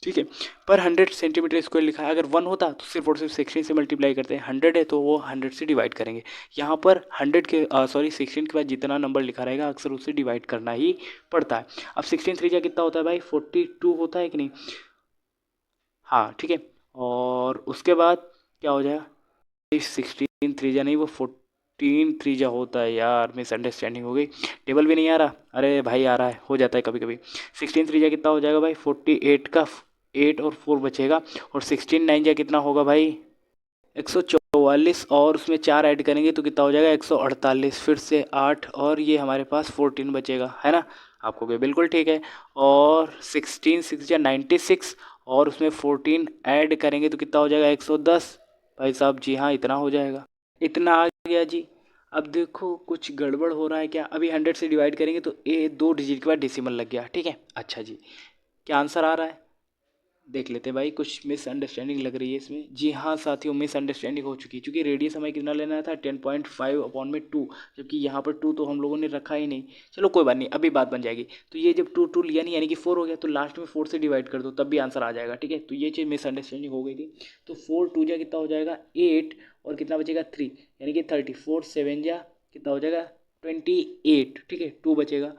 ठीक है, पर 100 सेंटीमीटर स्क्वायर लिखा है, अगर 1 होता तो सिर्फ और सिर्फ 16 से मल्टीप्लाई करते हैं। 100 है तो वो 100 से डिवाइड करेंगे। यहाँ पर 100 के 16 के बाद जितना नंबर लिखा रहेगा अक्सर उससे डिवाइड करना ही पड़ता है। अब 16 3 कितना होता है भाई, 42 होता है कि नहीं। हाँ ठीक है, और उसके बाद क्या हो जाएगा, 16 3 नहीं, वो 14 3 होता है यार, मिसअंडरस्टैंडिंग हो गई। टेबल भी नहीं आ रहा, अरे भाई आ रहा है, हो जाता है कभी कभी। 16 3 कितना हो जाएगा भाई, 48 का 8 और 4 बचेगा, और 16 9 कितना होगा भाई, 144, और उसमें 4 ऐड करेंगे तो कितना हो जाएगा 148, फिर से 8, और ये हमारे पास 14 बचेगा, है ना। आपको भी बिल्कुल ठीक है। और 16 6 या 96, और उसमें 14 ऐड करेंगे तो कितना हो जाएगा 110। भाई साहब जी हाँ, इतना हो जाएगा, इतना आ गया जी। अब देखो कुछ गड़बड़ हो रहा है क्या, अभी 100 से डिवाइड करेंगे तो ए 2 डिजिट के बाद डेसिमल लग गया। ठीक है, अच्छा जी, क्या आंसर आ रहा है देख लेते हैं भाई। कुछ मिसअंडरस्टैंडिंग लग रही है इसमें। जी हाँ साथियों, मिसअंडरस्टैंडिंग हो चुकी है, क्योंकि रेडियस हमें कितना लेना था 10.5/2, जबकि यहाँ पर 2 तो हम लोगों ने रखा ही नहीं। चलो कोई बात नहीं, अभी बात बन जाएगी। तो ये जब 2 2 लिया नहीं, यानी कि 4 हो गया, तो लास्ट में 4 से डिवाइड कर दो तब भी आंसर आ जाएगा। ठीक है, तो ये चीज़ मिसअंडरस्टैंडिंग हो गई थी। तो 4 2 जा कितना हो जाएगा 8, और कितना बचेगा 3, यानी कि 30, 4 7 जा कितना हो जाएगा 28। ठीक है, 2 बचेगा,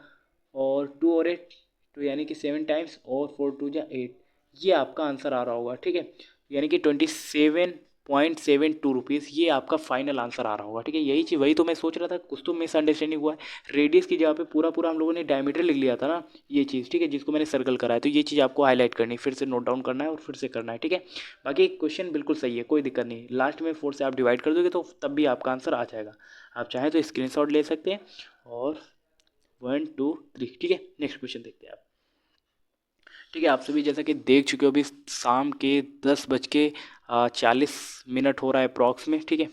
और 2 और 8 तो यानी कि 7 टाइम्स, और 4 2 जा 8, ये आपका आंसर आ रहा होगा। ठीक है, यानी कि 27.72 रुपीज़, ये आपका फाइनल आंसर आ रहा होगा। ठीक है, यही चीज़, वही तो मैं सोच रहा था, कुछ तो मिसअंडरस्टैंडिंग हुआ है। रेडियस की जगह पे पूरा पूरा हम लोगों ने डायमीटर लिख लिया था ना, ये चीज़। ठीक है, जिसको मैंने सर्कल करा है, तो ये चीज़ आपको हाईलाइट करनी है, फिर से नोट डाउन करना है और फिर से करना है। ठीक है, बाकी क्वेश्चन बिल्कुल सही है, कोई दिक्कत नहीं। लास्ट में 4 से आप डिवाइड कर दोगे तो तब भी आपका आंसर आ जाएगा। आप चाहें तो स्क्रीन ले सकते हैं, और 1 2 3। ठीक है, नेक्स्ट क्वेश्चन देखते हैं आप। ठीक है, आप सभी जैसा कि देख चुके हो, अभी शाम के 10:40 हो रहा है अप्रॉक्स में। ठीक है,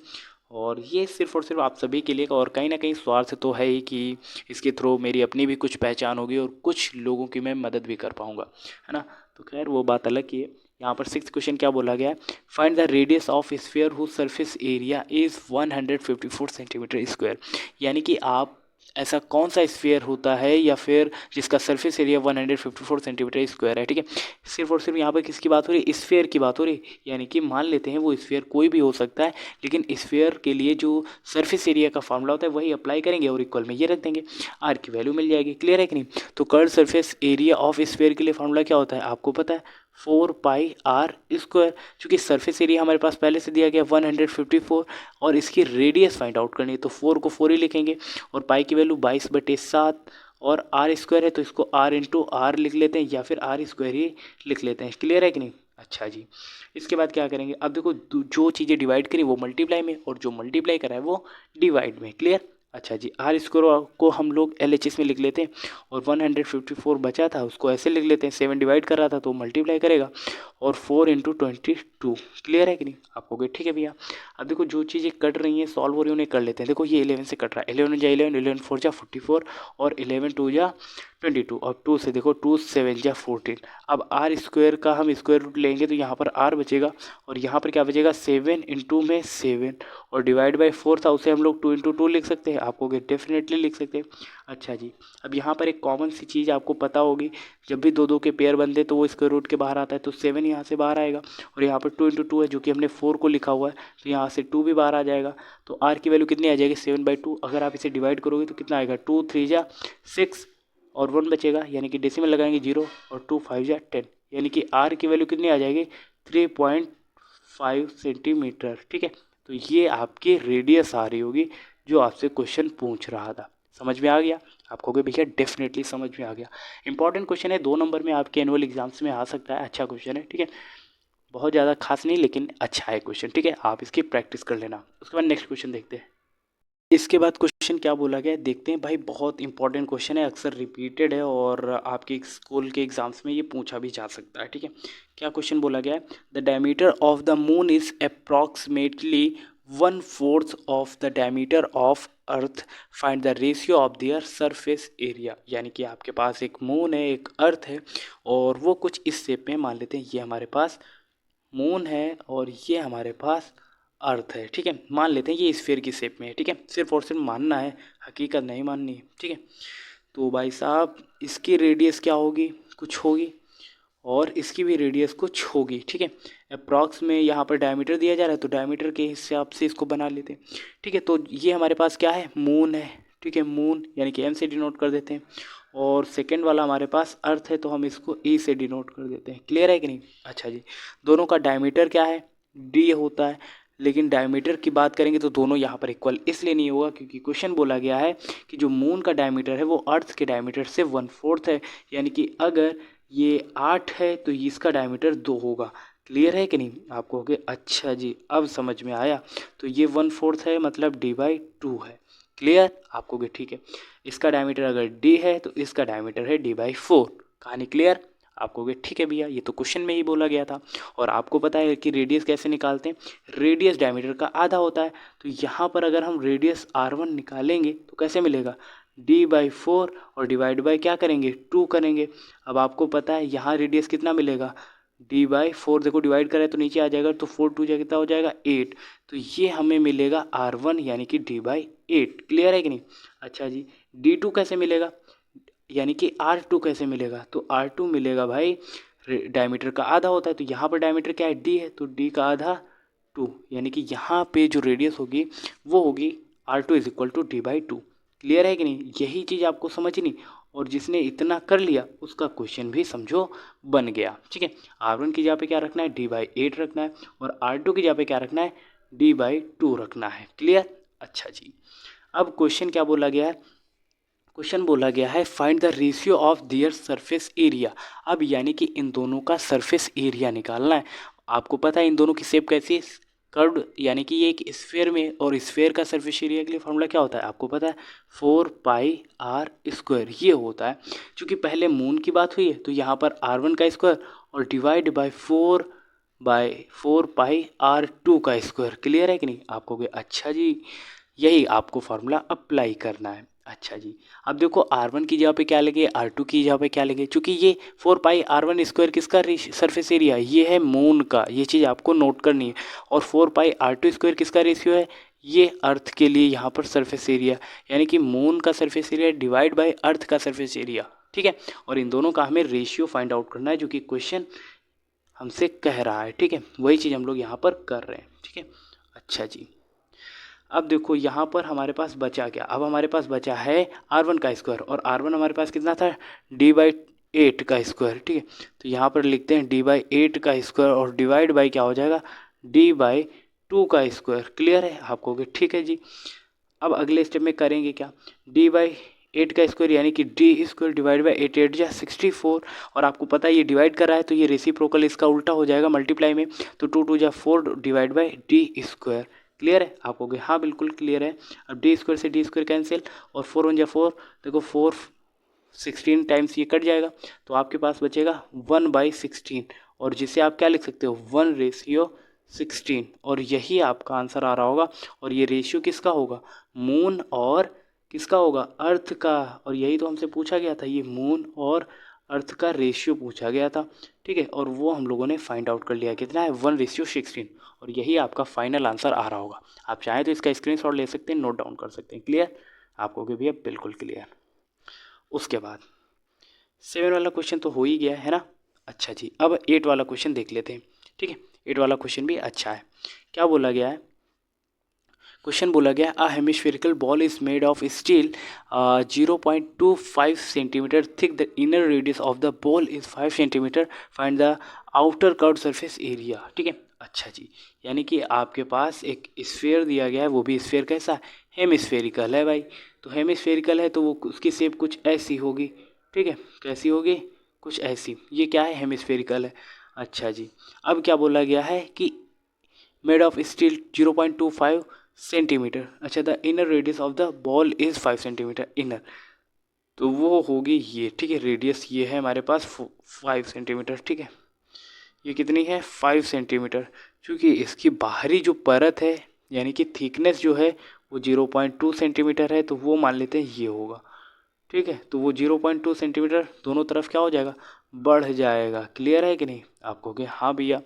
और ये सिर्फ और सिर्फ आप सभी के लिए, और कहीं ना कहीं स्वार्थ तो है ही कि इसके थ्रू मेरी अपनी भी कुछ पहचान होगी और कुछ लोगों की मैं मदद भी कर पाऊंगा, है ना। तो खैर वो बात अलग की है। यहाँ पर 6th क्वेश्चन क्या बोला गया है, find the radius of sphere whose surface area is 154 centimetre square. यानी कि आप ऐसा कौन सा स्फीयर होता है या फिर जिसका सरफेस एरिया 154 सेंटीमीटर स्क्वायर है, ठीक है। सिर्फ और सिर्फ यहाँ पर किसकी बात हो रही है, स्फीयर की बात हो रही है। यानी कि मान लेते हैं वो स्फीयर कोई भी हो सकता है, लेकिन स्फीयर के लिए जो सरफेस एरिया का फॉर्मूला होता है वही अप्लाई करेंगे और इक्वल में ये रख देंगे, आर की वैल्यू मिल जाएगी। क्लियर है कि नहीं। तो curve surface area of sphere के लिए फॉर्मूला क्या होता है आपको पता है, 4πr²। चूँकि सरफेस एरिया हमारे पास पहले से दिया गया 154 और इसकी रेडियस फाइंड आउट करनी है, तो 4 को 4 ही लिखेंगे और पाई की वैल्यू 22/7 और r² है तो इसको r लिख लेते हैं या फिर r² ही लिख लेते हैं। क्लियर है कि नहीं। अच्छा जी, इसके बाद क्या करेंगे, अब देखो जो चीज़ें डिवाइड करी वो मल्टीप्लाई में और जो मल्टीप्लाई करा है वो डिवाइड में। क्लियर। अच्छा जी, r² को हम लोग LHS में लिख लेते हैं और 154 बचा था उसको ऐसे लिख लेते हैं, 7 डिवाइड कर रहा था तो मल्टीप्लाई करेगा और 4 × 22। क्लियर है कि नहीं आपको गए, ठीक है भैया। अब देखो जो चीज़ें कट रही हैं सॉल्व हो रही है उन्हें कर लेते हैं। देखो ये 11 से कट रहा है, 11 जा 11, 11 4 जा 44 और 11 2 जा 22 और 2 से देखो 2 7 जा 14। अब r² का हम स्क्वायर रूट लेंगे तो यहाँ पर r बचेगा और यहाँ पर क्या बचेगा 7 × में 7 और डिवाइड बाई 4 था उसे हम लोग 2 × 2 लिख सकते हैं, आपको डेफिनेटली लिख सकते हैं। अच्छा जी, अब यहाँ पर एक कॉमन सी चीज़ आपको पता होगी, जब भी दो के पेयर बनते तो वो स्क्वायर रूट के बाहर आता है, तो 7 यहाँ से बाहर आएगा और यहाँ पर 2 × 2 है जो कि हमने 4 को लिखा हुआ है तो यहाँ से 2 भी बाहर आ जाएगा। तो r की वैल्यू कितनी आ जाएगी 7/2। अगर आप इसे डिवाइड करोगे तो कितना आएगा 2 3 जा 6 और 1 बचेगा, यानी कि डेसिमल लगाएंगे 0 और 2 5 जा 10, यानी कि r की वैल्यू कितनी आ जाएगी 3.5 सेंटीमीटर। ठीक है, तो ये आपकी रेडियस आ रही होगी जो आपसे क्वेश्चन पूछ रहा था। समझ में आ गया आपको कि भैया, डेफिनेटली समझ में आ गया। इंपॉर्टेंट क्वेश्चन है, 2 नंबर में आपके एनुअल एग्जाम्स में आ सकता है, अच्छा क्वेश्चन है। ठीक है, बहुत ज़्यादा खास नहीं लेकिन अच्छा है क्वेश्चन। ठीक है, आप इसकी प्रैक्टिस कर लेना। उसके बाद नेक्स्ट क्वेश्चन देखते हैं। इसके बाद क्वेश्चन क्या बोला गया है देखते हैं भाई, बहुत इंपॉर्टेंट क्वेश्चन है, अक्सर रिपीटेड है और आपके स्कूल के एग्जाम्स में ये पूछा भी जा सकता है। ठीक है, क्या क्वेश्चन बोला गया है, the diameter of the moon is approximately 1/4 of the diameter of earth, find the ratio of their surface area. यानी कि आपके पास एक मून है एक अर्थ है और वो कुछ इस शेप में, मान लेते हैं ये हमारे पास मून है और ये हमारे पास अर्थ है। ठीक है, मान लेते हैं ये स्फीयर की शेप में है। ठीक है, सिर्फ और सिर्फ मानना है, हकीकत नहीं माननी है। ठीक है, तो भाई साहब इसकी रेडियस क्या होगी, कुछ होगी और इसकी भी रेडियस कुछ होगी। ठीक है, अप्रॉक्स में यहाँ पर डायमीटर दिया जा रहा है तो डायमीटर के हिसाब से इसको बना लेते हैं। ठीक है, तो ये हमारे पास क्या है, मून है। ठीक है, मून यानी कि M से डिनोट कर देते हैं और सेकंड वाला हमारे पास अर्थ है तो हम इसको E से डिनोट कर देते हैं। क्लियर है कि नहीं। अच्छा जी, दोनों का डायमीटर क्या है, D होता है, लेकिन डायमीटर की बात करेंगे तो दोनों यहाँ पर इक्वल इसलिए नहीं होगा क्योंकि क्वेश्चन बोला गया है कि जो मून का डायमीटर है वो अर्थ के डायमीटर से 1/4 है, यानी कि अगर ये 8 है तो इसका डायमीटर 2 होगा। क्लियर है कि नहीं आपको हो गया। अच्छा जी, अब समझ में आया, तो ये 1/4 है मतलब D/2 है। क्लियर आपको गया, ठीक है। इसका डायमीटर अगर D है तो इसका डायमीटर है D/4। कहानी क्लियर आपको गया, ठीक है भैया, ये तो क्वेश्चन में ही बोला गया था। और आपको पता है कि रेडियस कैसे निकालते हैं, रेडियस डायमीटर का आधा होता है, तो यहाँ पर अगर हम रेडियस R1 निकालेंगे तो कैसे मिलेगा D/4 और डिवाइड बाय क्या करेंगे 2 करेंगे। अब आपको पता है यहाँ रेडियस कितना मिलेगा D/4, देखो डिवाइड करें तो नीचे आ जाएगा तो 4 2 कितना हो जाएगा 8, तो ये हमें मिलेगा R1 यानी कि D/8। क्लियर है कि नहीं। अच्छा जी, D2 कैसे मिलेगा, यानी कि R2 कैसे मिलेगा, तो R2 मिलेगा भाई डायमीटर का आधा होता है, तो यहाँ पर डायमीटर क्या है D है तो D का आधा 2, यानी कि यहाँ पे जो रेडियस होगी वो होगी R2 = D/2। क्लियर है कि नहीं, यही चीज़ आपको समझनी, और जिसने इतना कर लिया उसका क्वेश्चन भी समझो बन गया। ठीक है, R1 की जगह पे क्या रखना है D/8 रखना है और R2 की जगह पे क्या रखना है D/2 रखना है। क्लियर। अच्छा जी, अब क्वेश्चन क्या बोला गया है, क्वेश्चन बोला गया है find the ratio of their surface area. अब यानी कि इन दोनों का सरफेस एरिया निकालना है। आपको पता है इन दोनों की शेप कैसी है, कर्व्ड, यानी कि ये एक स्फीयर में, और स्फीयर का सरफेस एरिया के लिए फॉर्मूला क्या होता है आपको पता है 4πr²। ये होता है, क्योंकि पहले मून की बात हुई है तो यहाँ पर R1 का स्क्वायर और डिवाइड बाय 4 4πr2 का स्क्वायर। क्लियर है कि नहीं? आप कहोगे अच्छा जी, यही आपको फार्मूला अप्लाई करना है। अच्छा जी, अब देखो R1 की जगह पे क्या लगे, R2 की जगह पे क्या लगे, चूंकि ये 4πr1 स्क्वायर किसका सरफेस एरिया, ये है मून का, ये चीज़ आपको नोट करनी है। और 4πr2 स्क्वायर किसका रेशियो है, ये अर्थ के लिए यहाँ पर सरफेस एरिया, यानी कि मून का सरफेस एरिया डिवाइड बाय अर्थ का सरफेस एरिया। ठीक है, और इन दोनों का हमें रेशियो फाइंड आउट करना है, जो कि क्वेश्चन हमसे कह रहा है। ठीक है, वही चीज़ हम लोग यहाँ पर कर रहे हैं। ठीक है, अच्छा जी, अब देखो यहाँ पर हमारे पास बचा क्या, अब हमारे पास बचा है R1 का स्क्वायर, और R1 हमारे पास कितना था, d/8 का स्क्वायर। ठीक है, तो यहाँ पर लिखते हैं d/8 का स्क्वायर, और डिवाइड बाई क्या हो जाएगा, d/2 का स्क्वायर। क्लियर है? आप कहोगे ठीक है जी। अब अगले स्टेप में करेंगे क्या, d/8 का स्क्वायर यानी कि d स्क्वायर डिवाइड बाई 8, 8 जा 64, और आपको पता है ये डिवाइड कर रहा है तो ये रेसिप्रोकल इसका उल्टा हो जाएगा मल्टीप्लाई में, तो 2 2 जा 4 divide by D square. Clear है? आप कहोगे हाँ बिल्कुल क्लियर है। अब डी स्क्वायर से डी स्क्वायर कैंसिल, और 4 1 जा 4, देखो 4 16 टाइम्स ये कट जाएगा, तो आपके पास बचेगा 1/16, और जिसे आप क्या लिख सकते हो, 1/16, और यही आपका आंसर आ रहा होगा। और ये रेशियो किसका होगा, मून और किसका होगा, अर्थ का, और यही तो हमसे पूछा गया था, ये मून और अर्थ का रेशियो पूछा गया था। ठीक है, और वो हम लोगों ने फाइंड आउट कर लिया, कितना है, 1/16, और यही आपका फाइनल आंसर आ रहा होगा। आप चाहें तो इसका स्क्रीनशॉट ले सकते हैं, नोट डाउन कर सकते हैं। क्लियर? आपको भी भैया बिल्कुल क्लियर। उसके बाद 7 वाला क्वेश्चन तो हो ही गया है ना। अच्छा जी, अब 8 वाला क्वेश्चन देख लेते हैं। ठीक है, 8 वाला क्वेश्चन भी अच्छा है। क्या बोला गया है, क्वेश्चन बोला गया, a hemispherical bowl is made of steel 0.25 centimetre thick, the inner radius of the bowl is 5 centimetre, find the outer curve surface area. ठीक है, अच्छा जी, यानी कि आपके पास एक स्फीयर दिया गया है, वो भी स्फीयर कैसा, हेमिस्फेरिकल है भाई। तो हेमिस्फेरिकल है तो वो उसकी शेप कुछ ऐसी होगी। ठीक है, कैसी होगी, कुछ ऐसी, ये क्या है, हेमिस्फेरिकल है। अच्छा जी, अब क्या बोला गया है कि मेड ऑफ स्टील 0.25 सेंटीमीटर। अच्छा, the inner radius of the ball is 5 centimetre inner, तो वो होगी ये। ठीक है, रेडियस ये है हमारे पास 5 सेंटीमीटर। ठीक है, ये कितनी है, 5 सेंटीमीटर। क्योंकि इसकी बाहरी जो परत है यानी कि थिकनेस जो है वो 0.2 सेंटीमीटर है, तो वो मान लेते हैं ये होगा। ठीक है, तो वो 0.2 सेंटीमीटर दोनों तरफ क्या हो जाएगा, बढ़ जाएगा। क्लियर है कि नहीं? आप कहोगे हाँ भैया।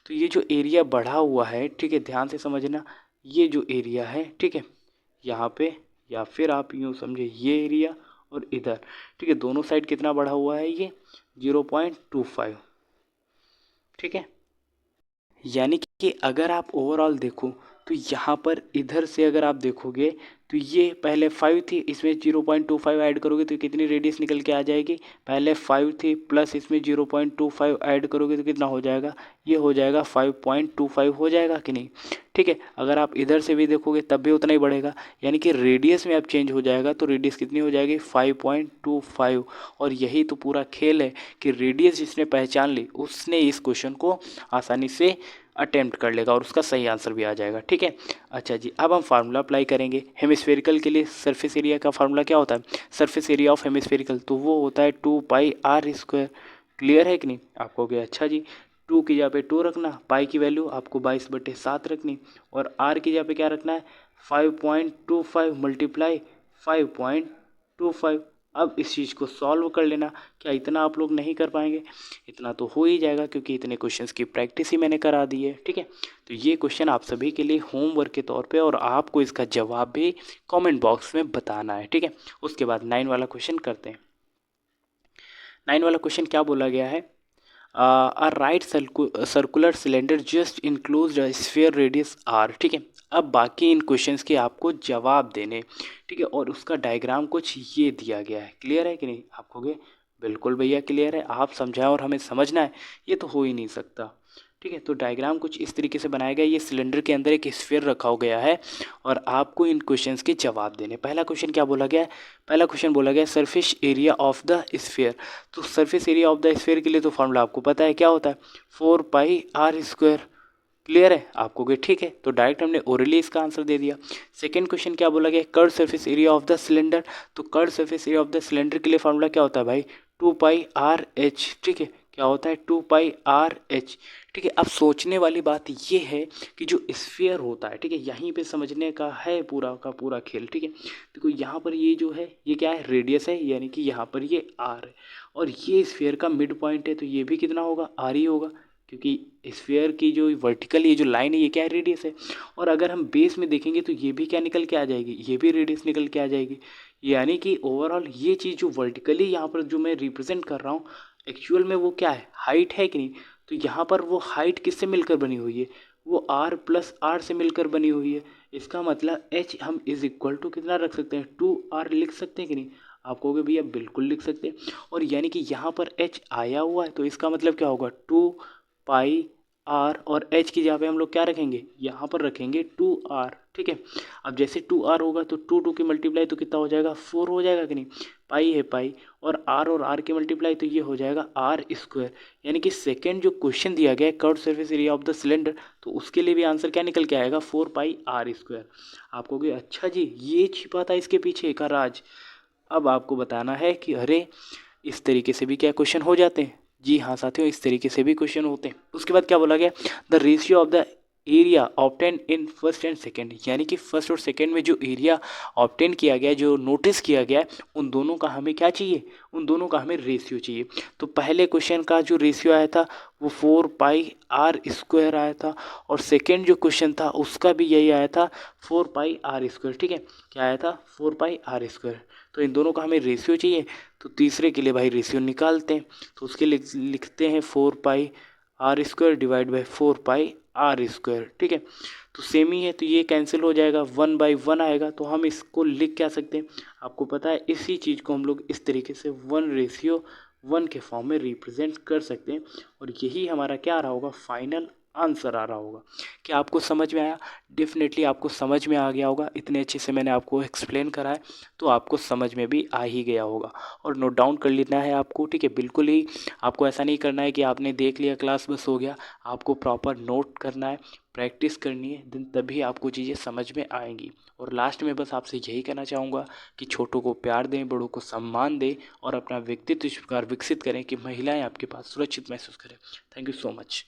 तो ये जो एरिया बढ़ा हुआ है, ठीक है, ध्यान से समझना, ये जो एरिया है, ठीक है, यहाँ पे, या फिर आप यूँ समझे ये एरिया और इधर, ठीक है, दोनों साइड कितना बढ़ा हुआ है, ये 0.25। ठीक है, यानी कि अगर आप ओवरऑल देखो तो यहाँ पर इधर से अगर आप देखोगे तो ये पहले 5 थी, इसमें 0.25 ऐड करोगे तो कितनी रेडियस निकल के आ जाएगी, पहले 5 थी प्लस इसमें 0.25 ऐड करोगे तो कितना हो जाएगा, ये हो जाएगा 5.25 हो जाएगा कि नहीं। ठीक है, अगर आप इधर से भी देखोगे तब भी उतना ही बढ़ेगा, यानी कि रेडियस में अब चेंज हो जाएगा, तो रेडियस कितनी हो जाएगी, 5.25। और यही तो पूरा खेल है कि रेडियस जिसने पहचान ली उसने इस क्वेश्चन को आसानी से अटेम्प्ट कर लेगा और उसका सही आंसर भी आ जाएगा। ठीक है, अच्छा जी, अब हम फार्मूला अप्लाई करेंगे हेमिस्फेरिकल के लिए। सरफेस एरिया का फार्मूला क्या होता है, सरफेस एरिया ऑफ हेमिस्फेरिकल, तो वो होता है 2πr²। क्लियर है कि नहीं? आपको गया अच्छा जी, 2 की जगह पे 2 रखना, पाई की वैल्यू आपको 22/7 रखनी, और r की जगह पे क्या रखना है, 5.25 मल्टीप्लाई 5.25। अब इस चीज़ को सॉल्व कर लेना। क्या इतना आप लोग नहीं कर पाएंगे, इतना तो हो ही जाएगा क्योंकि इतने क्वेश्चंस की प्रैक्टिस ही मैंने करा दी है। ठीक है, तो ये क्वेश्चन आप सभी के लिए होमवर्क के तौर पे, और आपको इसका जवाब भी कमेंट बॉक्स में बताना है। ठीक है, उसके बाद 9 वाला क्वेश्चन करते हैं। 9 वाला क्वेश्चन क्या बोला गया है, a right circular cylinder just enclose sphere radius R. ठीक है, अब बाकी इन क्वेश्चंस के आपको जवाब देने, ठीक है, और उसका डायग्राम कुछ ये दिया गया है। क्लियर है कि नहीं? आप कहोगे बिल्कुल भैया क्लियर है, आप समझाएं और हमें समझना है, ये तो हो ही नहीं सकता। ठीक है, तो डायग्राम कुछ इस तरीके से बनाया गया है, ये सिलेंडर के अंदर एक स्फीयर रखा हो गया है और आपको इन क्वेश्चंस के जवाब देने। पहला क्वेश्चन क्या बोला गया है, पहला क्वेश्चन बोला गया surface area of the sphere. तो surface area of the sphere के लिए तो फॉर्मूला आपको पता है क्या होता है, 4πr²। क्लियर है? आपको कि ठीक है, तो डायरेक्ट हमने ओरली इसका आंसर दे दिया। सेकंड क्वेश्चन क्या बोला गया, curve surface area of the cylinder. तो curve surface area of the cylinder के लिए फॉर्मूला क्या होता है भाई, 2πRh। ठीक है, क्या होता है, 2πRh। ठीक है। अब सोचने वाली बात ये है कि जो स्फीयर होता है, ठीक है, यहीं पे समझने का है पूरा का पूरा खेल। ठीक है, देखो यहाँ पर ये जो है ये क्या है, रेडियस है, यानी कि यहाँ पर ये आर है, और ये स्फीयर का मिड पॉइंट है, तो ये भी कितना होगा, आर ही होगा, क्योंकि स्फीयर की जो वर्टिकल ये जो लाइन है ये क्या है, रेडियस है। और अगर हम बेस में देखेंगे तो ये भी क्या निकल के आ जाएगी, ये भी रेडियस निकल के आ जाएगी। यानी कि ओवरऑल ये चीज़ जो वर्टिकली यहाँ पर जो मैं रिप्रेजेंट कर रहा हूँ, एक्चुअल में वो क्या है, हाइट है कि नहीं। तो यहाँ पर वो हाइट किससे मिलकर बनी हुई है, वो आर प्लस आर से मिलकर बनी हुई है। इसका मतलब एच हम इज इक्वल टू कितना रख सकते हैं, 2r लिख सकते हैं कि नहीं। आप कहोगे भैया बिल्कुल लिख सकते हैं। और यानी कि यहाँ पर एच आया हुआ है, तो इसका मतलब क्या होगा, 2 पाई आर, और एच की जगह पे हम लोग क्या रखेंगे, यहाँ पर रखेंगे 2r। ठीक है, अब जैसे 2r होगा तो 2 की मल्टीप्लाई तो कितना हो जाएगा, 4 हो जाएगा कि नहीं। पाई है पाई, और आर की मल्टीप्लाई तो ये हो जाएगा आर स्क्वायर। यानी कि सेकेंड जो क्वेश्चन दिया गया है curve surface area of the cylinder, तो उसके लिए भी आंसर क्या निकल के आएगा, 4 पाई r स्क्वायर। आप कहोगे अच्छा जी ये छिपा था इसके पीछे का राज। अब आपको बताना है कि अरे इस तरीके से भी क्या क्वेश्चन हो जाते हैं। जी हाँ साथियों, इस तरीके से भी क्वेश्चन होते हैं। उसके बाद क्या बोला गया, the ratio of the area obtain in first and second, यानी कि फर्स्ट और सेकेंड में जो एरिया ऑब्टेन किया गया, जो नोटिस किया गया, उन दोनों का हमें क्या चाहिए, उन दोनों का हमें रेशियो चाहिए। तो पहले क्वेश्चन का जो रेशियो आया था वो 4 पाई r स्क्वायर आया था, और सेकेंड जो क्वेश्चन था उसका भी यही आया था, 4 पाई r स्क्वायर। ठीक है, क्या आया था, 4 पाई r स्क्वायर। तो इन दोनों का हमें रेशियो चाहिए, तो तीसरे के लिए भाई रेशियो निकालते हैं। तो उसके लिए लिखते हैं 4 पाई r square divide by 4 pi r square. ठीक है, तो सेम ही है, तो ये कैंसिल हो जाएगा, 1/1 आएगा। तो हम इसको लिख क्या सकते हैं, आपको पता है इसी चीज़ को हम लोग इस तरीके से 1:1 के फॉर्म में रिप्रेजेंट कर सकते हैं, और यही हमारा क्या आ रहा होगा, फाइनल आंसर आ रहा होगा। क्या आपको समझ में आया, डेफिनेटली आपको समझ में आ गया होगा, इतने अच्छे से मैंने आपको एक्सप्लेन करा है, तो आपको समझ में भी आ ही गया होगा। और नोट डाउन कर लेना है आपको, ठीक है, बिल्कुल ही आपको ऐसा नहीं करना है कि आपने देख लिया क्लास बस हो गया, आपको प्रॉपर नोट करना है, प्रैक्टिस करनी है, दिन तभी आपको चीज़ें समझ में आएंगी। और लास्ट में बस आपसे यही कहना चाहूँगा कि छोटों को प्यार दें, बड़ों को सम्मान दें, और अपना व्यक्तित्व इस प्रकार विकसित करें कि महिलाएं आपके पास सुरक्षित महसूस करें। Thank you so much.